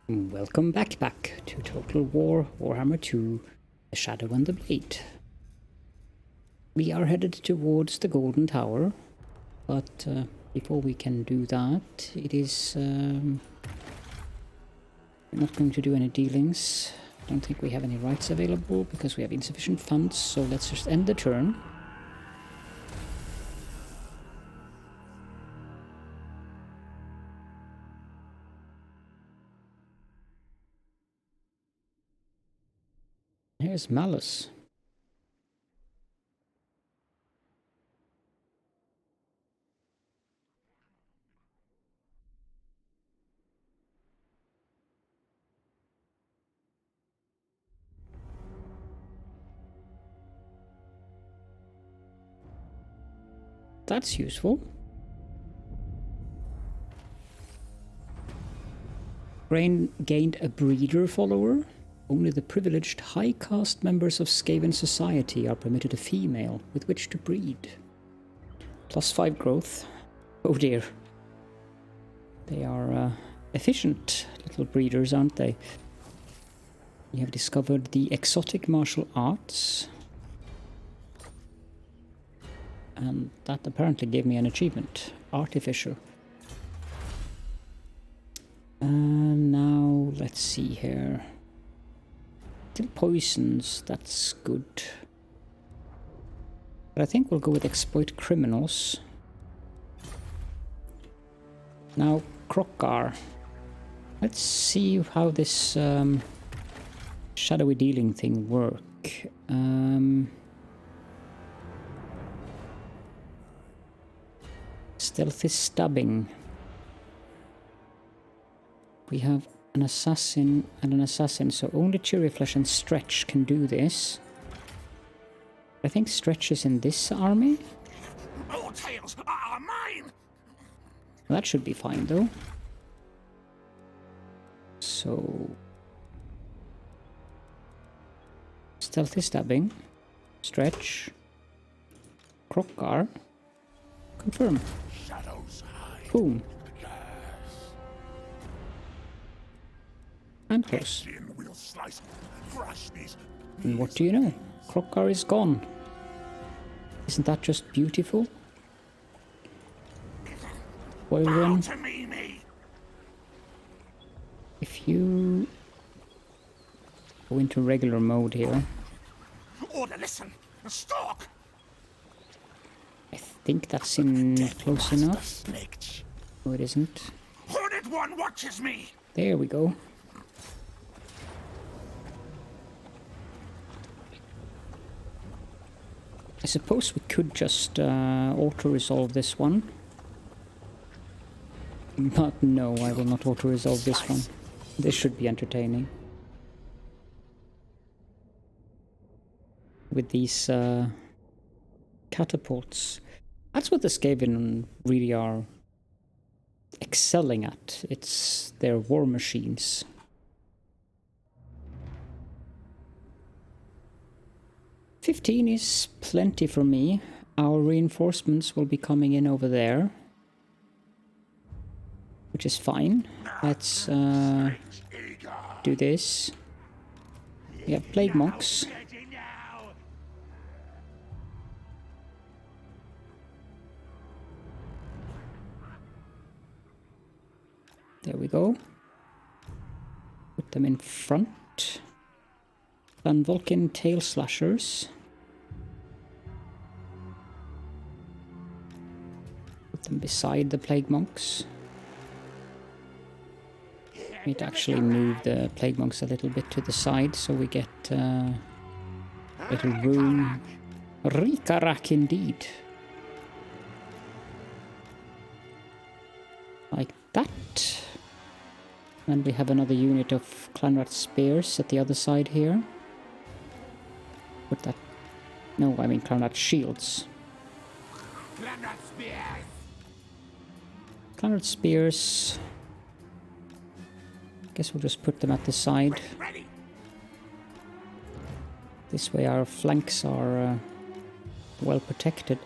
Welcome back to Total War Warhammer 2, The Shadow and the Blade. We are headed towards the Golden Tower, but before we can do that, it is... we're not going to do any dealings. I don't think we have any rights available because we have insufficient funds, so let's just end the turn. Here's Malus. That's useful. Gained a breeder follower. Only the privileged high caste members of Skaven society are permitted a female with which to breed. +5 growth. Oh dear. They are efficient little breeders, aren't they? We have discovered the exotic martial arts. And that apparently gave me an achievement. Artificer. Now, let's see here. Still poisons, that's good. But I think we'll go with exploit criminals. Now, Krokkar. Let's see how this shadowy dealing thing work. Stealthy stabbing. We have an assassin and an assassin, so only Cheery Flesh and Stretch can do this. I think Stretch is in this army. All tales are mine. That should be fine, though. So... Stealthy stabbing. Stretch. Krokkar. Confirm. Boom. And close. And what do you know? Krokkar is gone. Isn't that just beautiful? Boil run. If you go into regular mode here. Order, listen, stalk. I think that's in close enough. No, it isn't. Horned one watches me. There we go. I suppose we could just auto-resolve this one. But no, I will not auto-resolve this one. This should be entertaining. With these catapults. That's what the Skaven really are excelling at. It's their war machines. $15 is plenty for me. Our reinforcements will be coming in over there, which is fine. Let's do this. We have Plague Monks. There we go. Put them in front. Van Vulcan Tail Slashers. Put them beside the Plague Monks. Need to actually move the Plague Monks a little bit to the side so we get a little room. Rikarak indeed. Like that. And we have another unit of Clanrat Spears at the other side here. Put that... No, I mean Clanrat Shields. Clanrat Spears... Guess we'll just put them at the side. This way our flanks are well protected.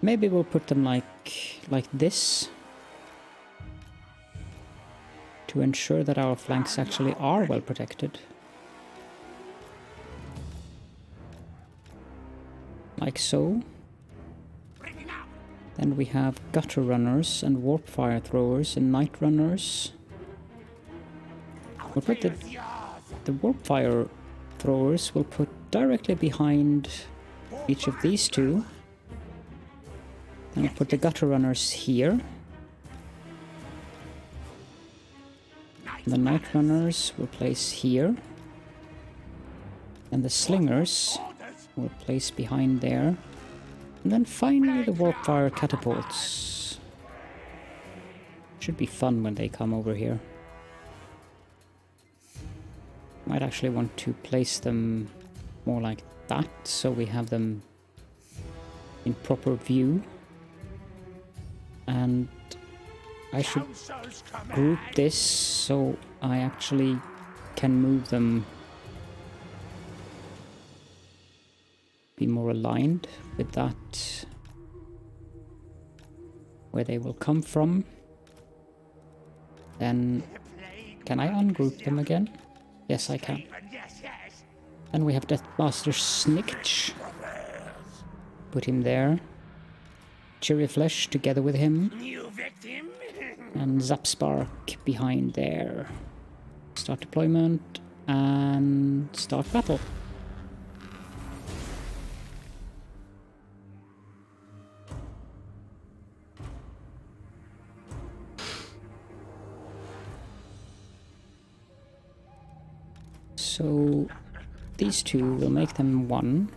Maybe we'll put them like this. to ensure that our flanks actually are well protected. Like so. Then we have gutter runners and warp fire throwers and night runners. We'll put the warp fire throwers will put directly behind each of these two. Then we'll put the gutter runners here. The night runners will place here. And the slingers will place behind there. And then finally the warp fire catapults. Should be fun when they come over here. Might actually want to place them more like that, so we have them in proper view. And I should group this so I actually can move them, be more aligned with that, where they will come from. Then can I ungroup them again? Yes, I can. Then we have Deathmaster Snikch. Put him there. Cherry Flesh together with him. And Zapspark behind there. Start deployment and start battle. So these two will make them one.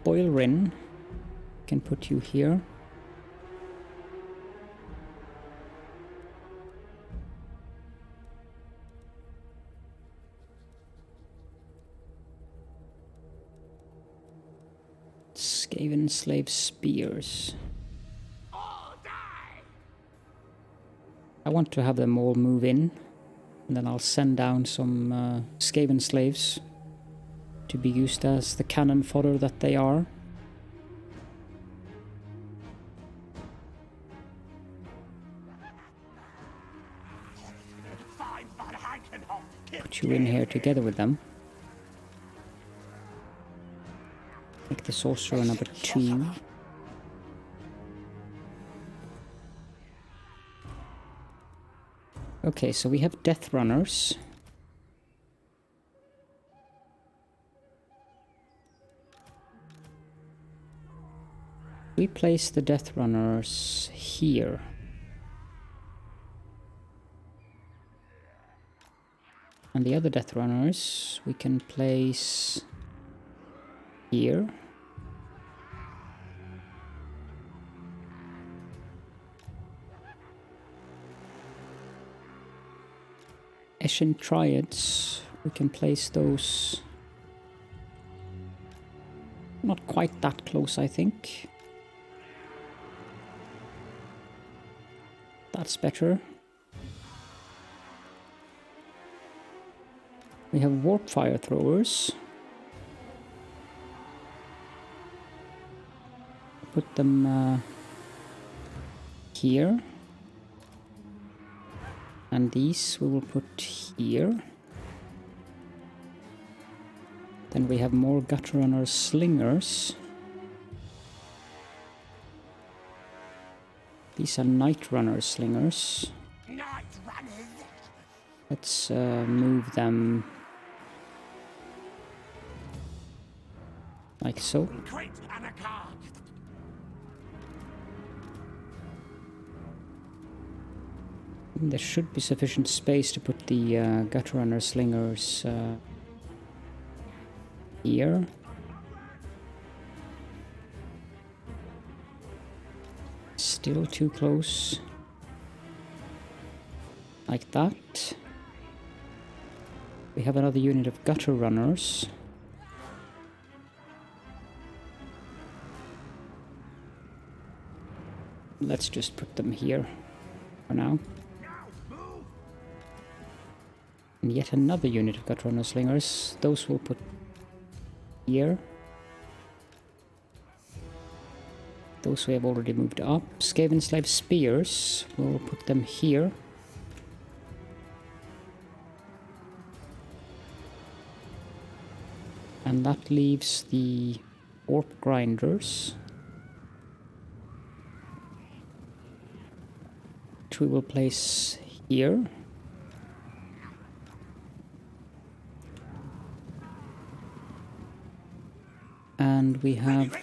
Boil Rin can put you here. Skaven Slave Spears. I want to have them all move in. And then I'll send down some Skaven slaves to be used as the cannon fodder that they are. Put you in here together with them. Make the sorcerer number 2. Okay, so we have Death Runners. We place the Death Runners here. And the other Death Runners we can place here. Eshin Triads, we can place those not quite that close, I think. That's better. We have Warp Fire Throwers. Put them here. And these we will put here. Then we have more Gutter Runner Slingers. These are Night Runner Slingers. Let's move them like so. There should be sufficient space to put the Gutter Runner Slingers here. Still too close. Like that. We have another unit of Gutter Runners. Let's just put them here for now. And yet another unit of Gutter Runner Slingers. Those we'll put here. Those we have already moved up. Skaven Slave Spears, we'll put them here. And that leaves the Warp Grinders, which we will place here. And we have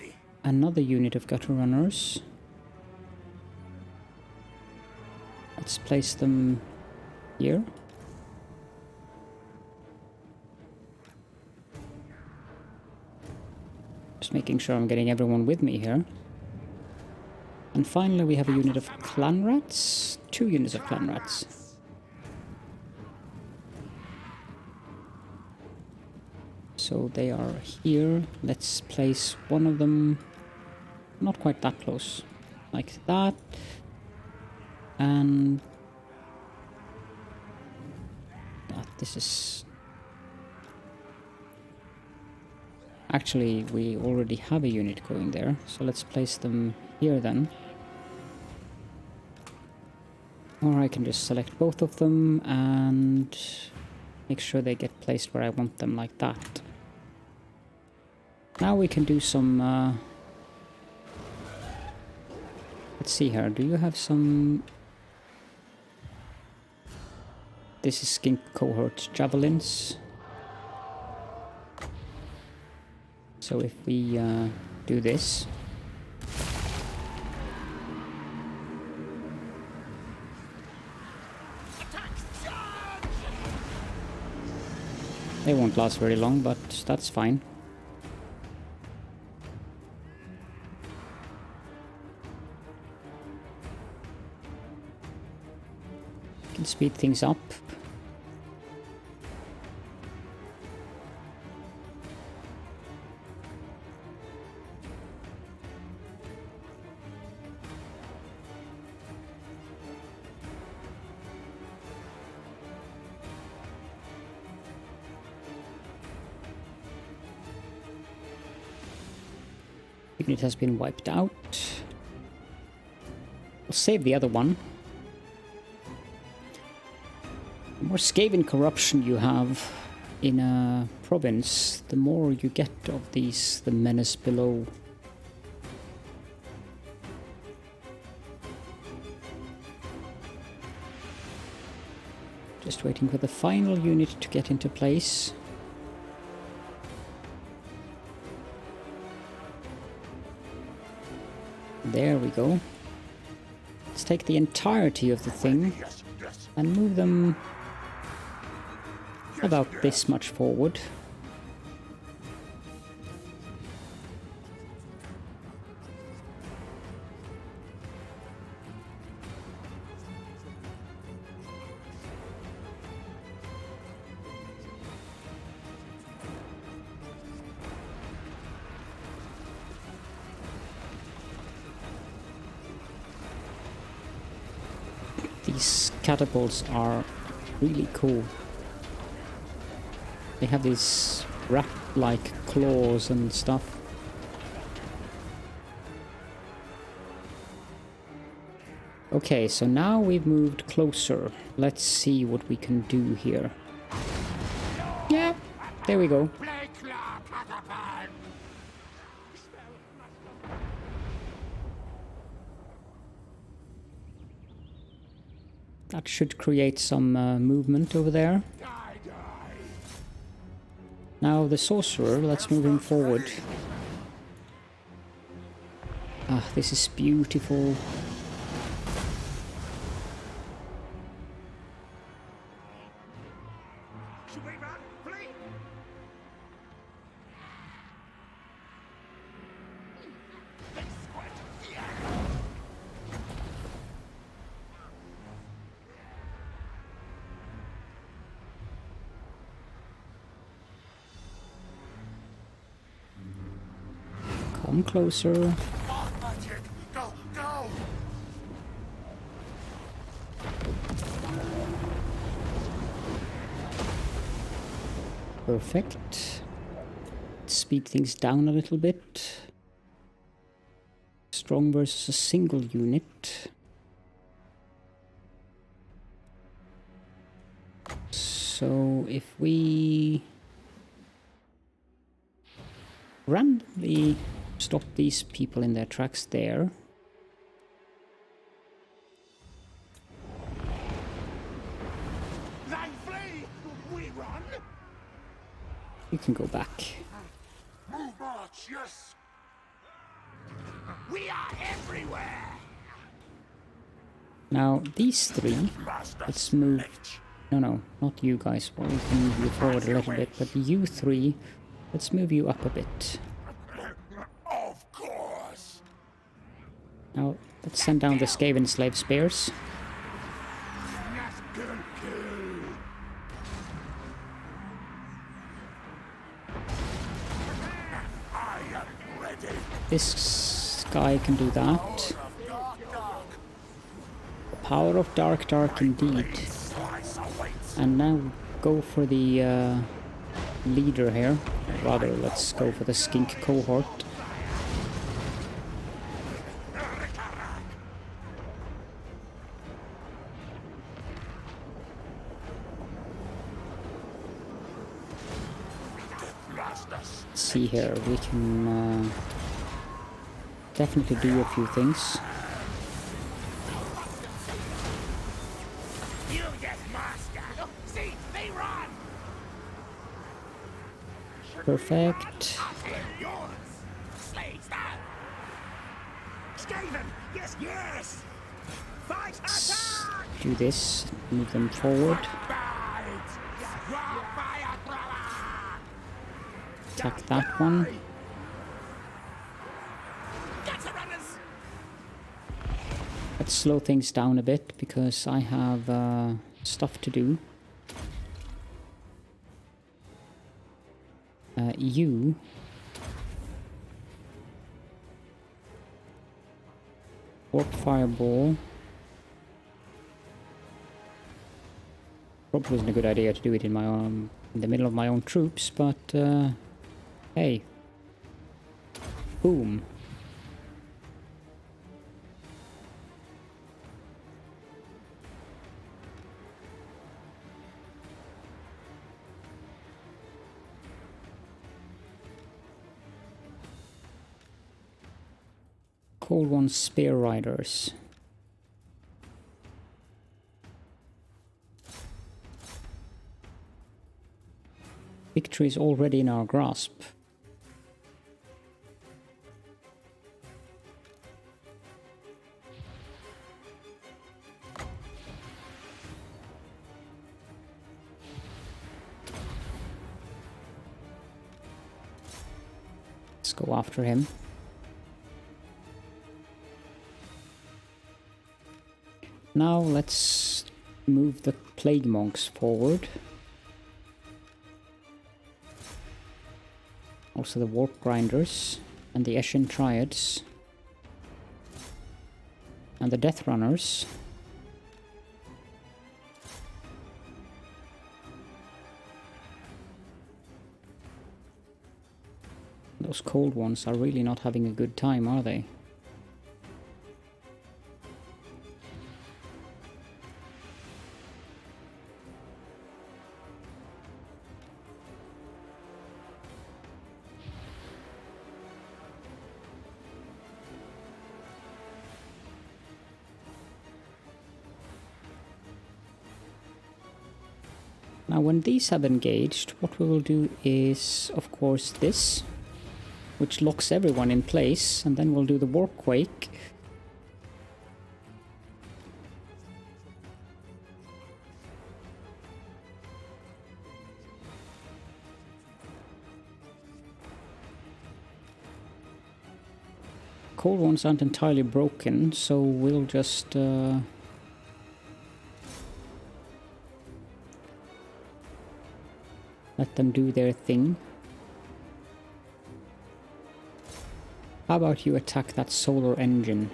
another unit of Gutter Runners. Let's place them here. Just making sure I'm getting everyone with me here. And finally we have a unit of Clan Rats. 2 units of Clan Rats. So they are here. Let's place one of them not quite that close. Like that. And that. This is... Actually, we already have a unit going there. So let's place them here then. Or I can just select both of them and make sure they get placed where I want them, like that. Now we can do some... Let's see here, do you have some... This is Skink Cohort Javelins. So if we do this... They won't last very long, but that's fine. Can speed things up. Unit has been wiped out. We'll save the other one. The more Skaven corruption you have in a province, the more you get of these, the menace below. Just waiting for the final unit to get into place. There we go. Let's take the entirety of the thing and move them about this much forward. These catapults are really cool. They have these rat-like claws and stuff. Okay, so now we've moved closer. Let's see what we can do here. Yeah, there we go. That should create some movement over there. Now the sorcerer, let's move him forward. Ah, this is beautiful. Come closer. Go, go! Perfect. Speed things down a little bit. Strong versus a single unit. So if we randomly stop these people in their tracks there. They flee! We run! You can go back. Move march, yes! We are everywhere! Now, these three, Master let's move... Snikch. No, not you guys. Well, we can move you forward a little bit, but you three, let's move you up a bit. Of course! Now, let's send down the Skaven slave spears. I am ready! This guy can do that. Dark. Power of dark indeed. Slice awaits! And now go for the leader here. Rather, let's go for the skink cohort. Deathmaster Let's see here, we can definitely do a few things. You Deathmaster! See, they run! Perfect. Yours! Slaves down! Skaven! Yes, yes! Fight attack! Do this, move them forward. Attack that one. Let's slow things down a bit because I have stuff to do. You warp fireball. Probably isn't a good idea to do it in my own, in the middle of my own troops, but hey, boom. Cold One Spear Riders. Victory is already in our grasp. Let's go after him. Now let's move the Plague Monks forward. Also the Warp Grinders and the Eshin Triads and the Death Runners. Those cold ones are really not having a good time, are they? Now when these have engaged, what we will do is, of course, this, which locks everyone in place, and then we'll do the Warp Quake. Cold ones aren't entirely broken, so we'll just let them do their thing. How about you attack that solar engine?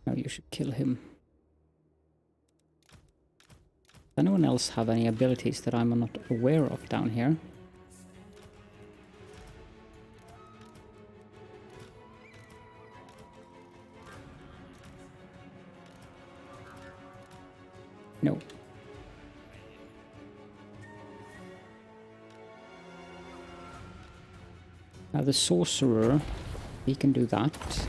Now you should kill him. Does anyone else have any abilities that I'm not aware of down here? No. Now the sorcerer, he can do that.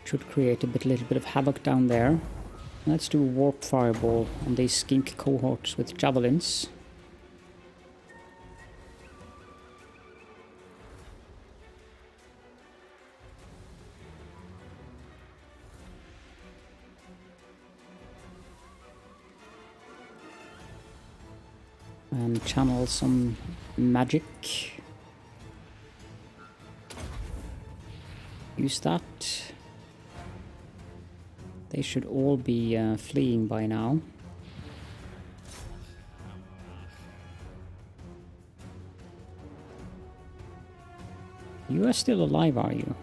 Should create a little bit of havoc down there. Let's do a warp fireball on these skink cohorts with javelins. And channel some magic. Use that. They should all be fleeing by now. You are still alive, are you?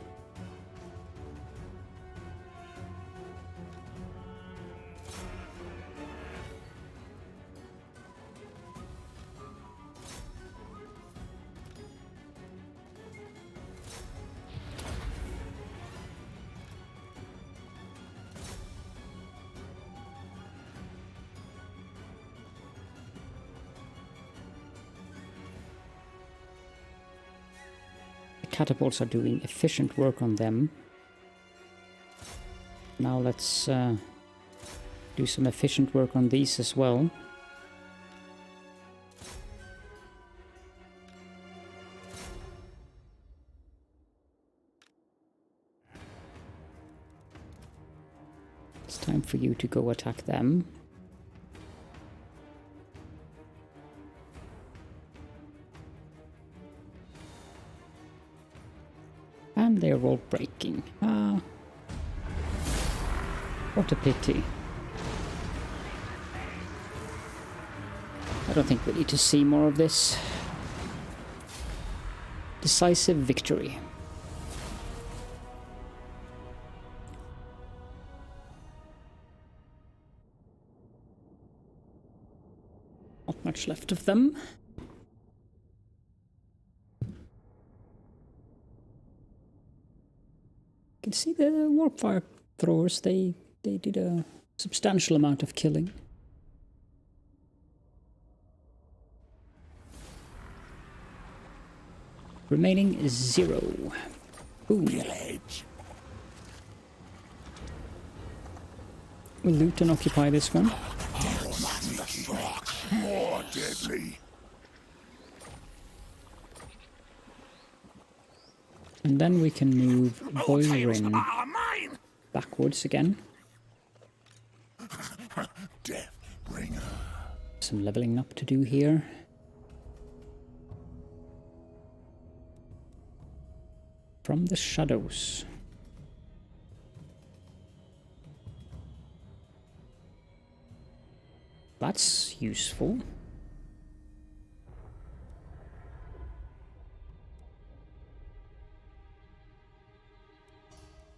Catapults are doing efficient work on them. Now let's do some efficient work on these as well. It's time for you to go attack them. And they're all breaking. Ah, what a pity. I don't think we need to see more of this. Decisive victory. Not much left of them. You can see the warp fire throwers, they did a substantial amount of killing. Remaining is 0. Boom. We'll loot and occupy this one. More deadly. And then we can move Boilerin backwards again. Deathbringer. Some leveling up to do here. From the shadows. That's useful.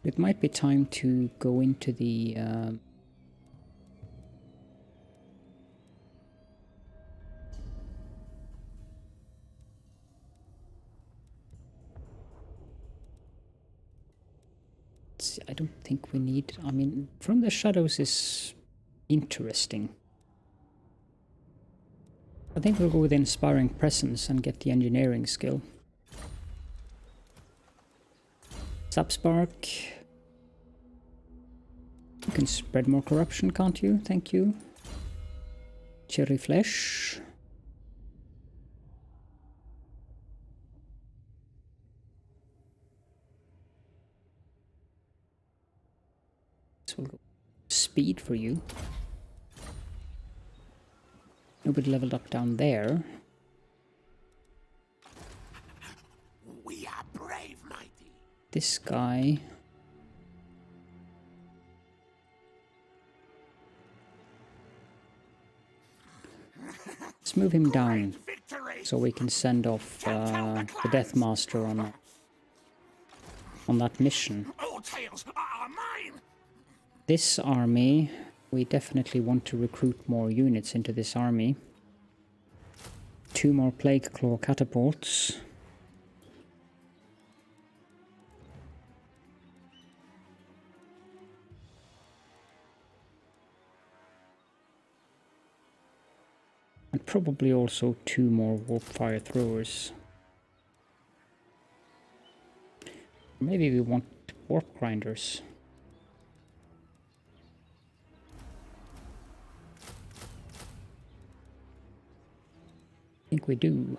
It might be time to go into the I don't think we need, I mean, From the Shadows is interesting. I think we'll go with Inspiring Presence and get the engineering skill. Sapspark. You can spread more corruption, can't you? Thank you. Cherry Flesh. This will go speed for you. Nobody leveled up down there. We are brave, mighty. This guy. Let's move him down so we can send off the Deathmaster on that mission. All tales are mine. This army, we definitely want to recruit more units into this army. 2 more Plague Claw catapults. And probably also 2 more Warp Fire Throwers. Maybe we want Warp Grinders. I think we do.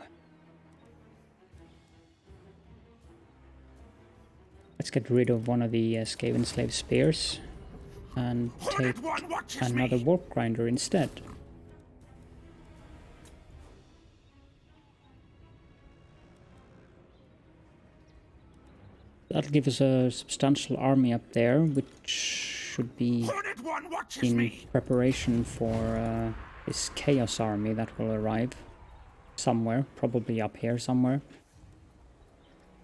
Let's get rid of one of the Skaven Slave Spears and take another Warp Grinder instead. That'll give us a substantial army up there, which should be in preparation for this Chaos army that will arrive somewhere, probably up here somewhere.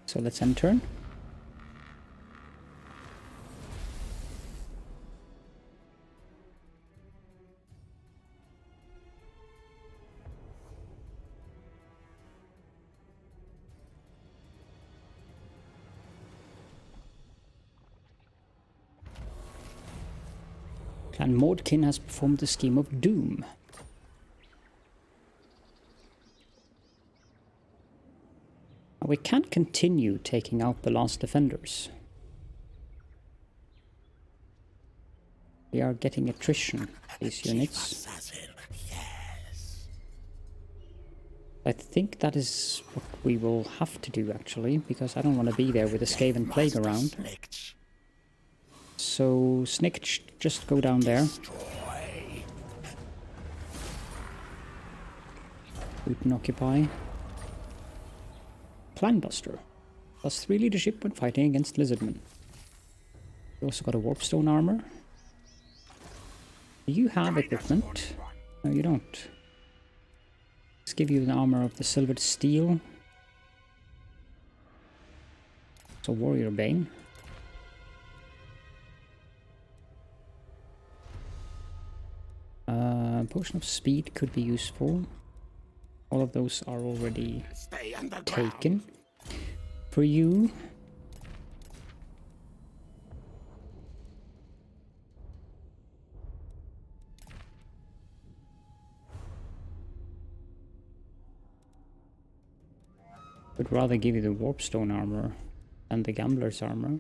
So let's end turn. Clan Mordkin has performed the scheme of doom. Now we can't continue taking out the last defenders. We are getting attrition, these units. I think that is what we will have to do actually, because I don't want to be there with a Skaven Plague around. So, Snikch, just go down there. Loot and occupy. Clanbuster. +3 leadership when fighting against Lizardmen. You also got a Warpstone armor. Do you have equipment? No, you don't. Let's give you an armor of the Silvered Steel. So, Warrior Bane. Potion of Speed could be useful. All of those are already taken. For you, would rather give you the Warpstone armor than the Gambler's armor.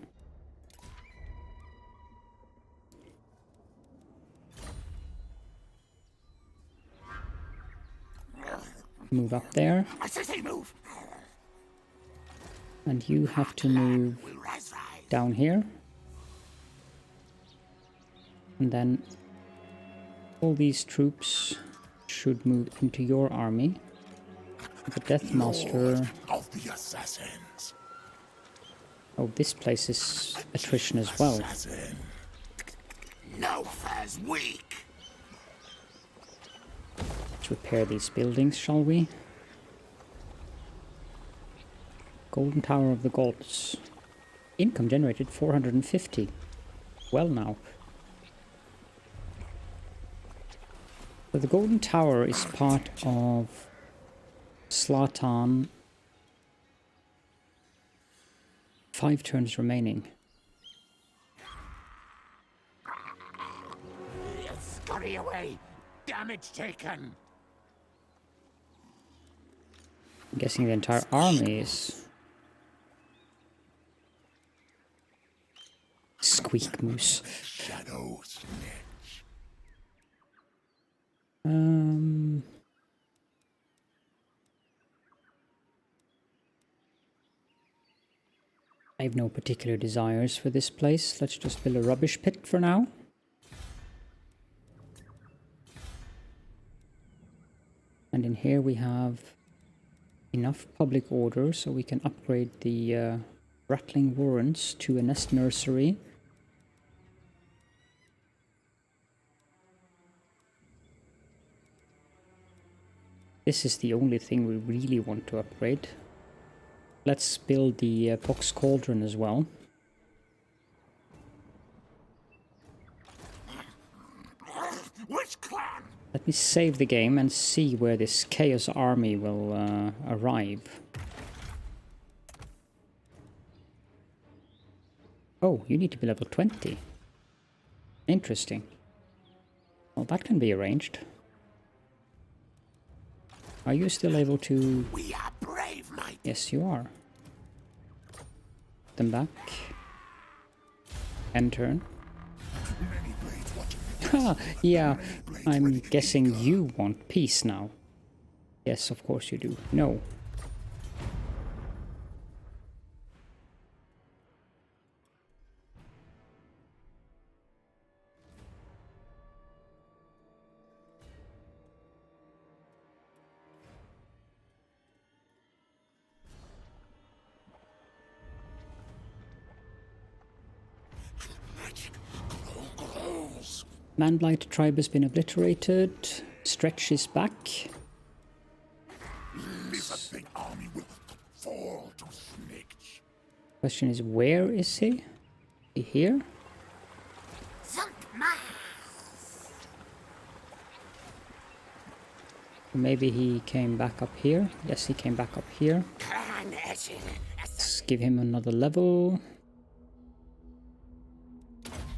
Move up there. And you have to move down here. And then all these troops should move into your army. The Deathmaster. Oh, this place is attrition as well. No fair's weak. Let's repair these buildings, shall we? Golden Tower of the Gods. Income generated 450. Well now. So the Golden Tower is part of Tzarkan. 5 turns remaining. Scurry away. Damage taken. I'm guessing the entire army is... Squeak Moose. Shadows. I have no particular desires for this place. Let's just build a rubbish pit for now. And in here we have enough public order so we can upgrade the Rattling Warrants to a nest nursery. This is the only thing we really want to upgrade. Let's build the Pox Cauldron as well. Which clan? Let me save the game and see where this Chaos Army will arrive. Oh, you need to be level 20. Interesting. Well, that can be arranged. Are you still able to... We are brave, my... Yes, you are. Them back. End turn. Ha! Yeah, I'm guessing you want peace now. Yes, of course you do. No. Manblight tribe has been obliterated. Stretch is back. This big army will fall to Snikch. Question is, where is he? Is he here? Maybe he came back up here. Yes, he came back up here. Clan Eshin. Let's give him another level.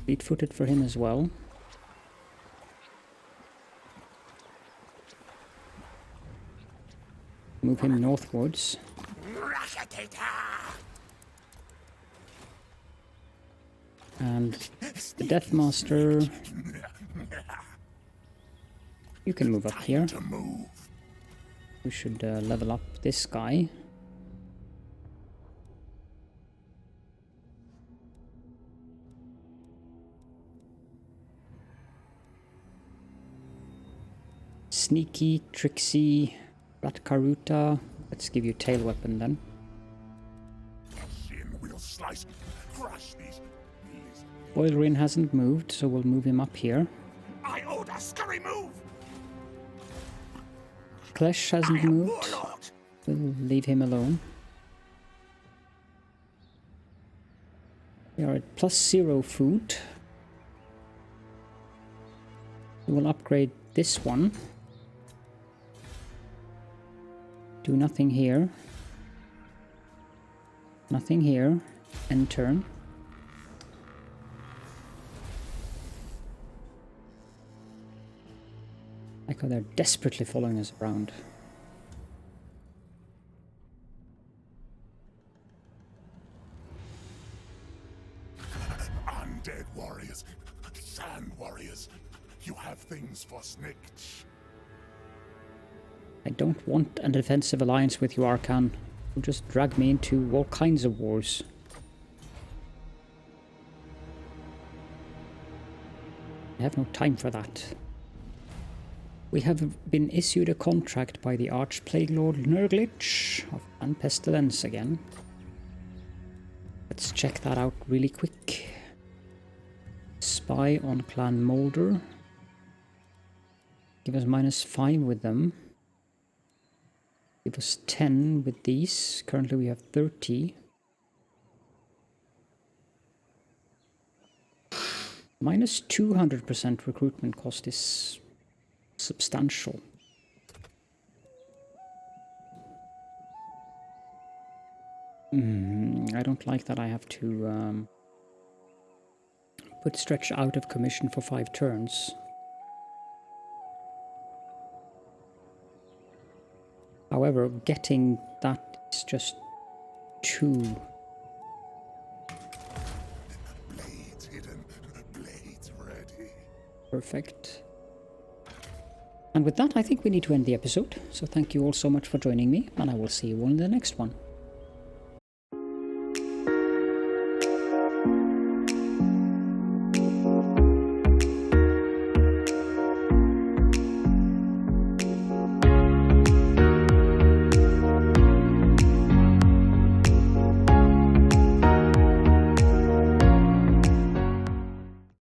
Fleet-footed for him as well. Move him northwards. And the Deathmaster... You can move up here. We should level up this guy. Sneaky, tricksy, Ratkaruta. Let's give you tail weapon then. Oilrin hasn't moved, so we'll move him up here. I order scurry move. Klesh hasn't moved. We'll leave him alone. We are at +0 food. We will upgrade this one. Do nothing here. Nothing here. End turn. Like how they're desperately following us around. Undead warriors, sand warriors, you have things for Snikch. I don't want a defensive alliance with you, Tzarkan. You'll just drag me into all kinds of wars. I have no time for that. We have been issued a contract by the Archplague Lord Nurglich of Pestilence again. Let's check that out really quick. Spy on Clan Molder. Give us -5 with them. Give us 10 with these. Currently we have 30. -200% recruitment cost is substantial. I don't like that I have to put Stretch out of commission for 5 turns. However, getting that is just too... Blades hidden, blades ready. Perfect. And with that, I think we need to end the episode. So thank you all so much for joining me, and I will see you all in the next one.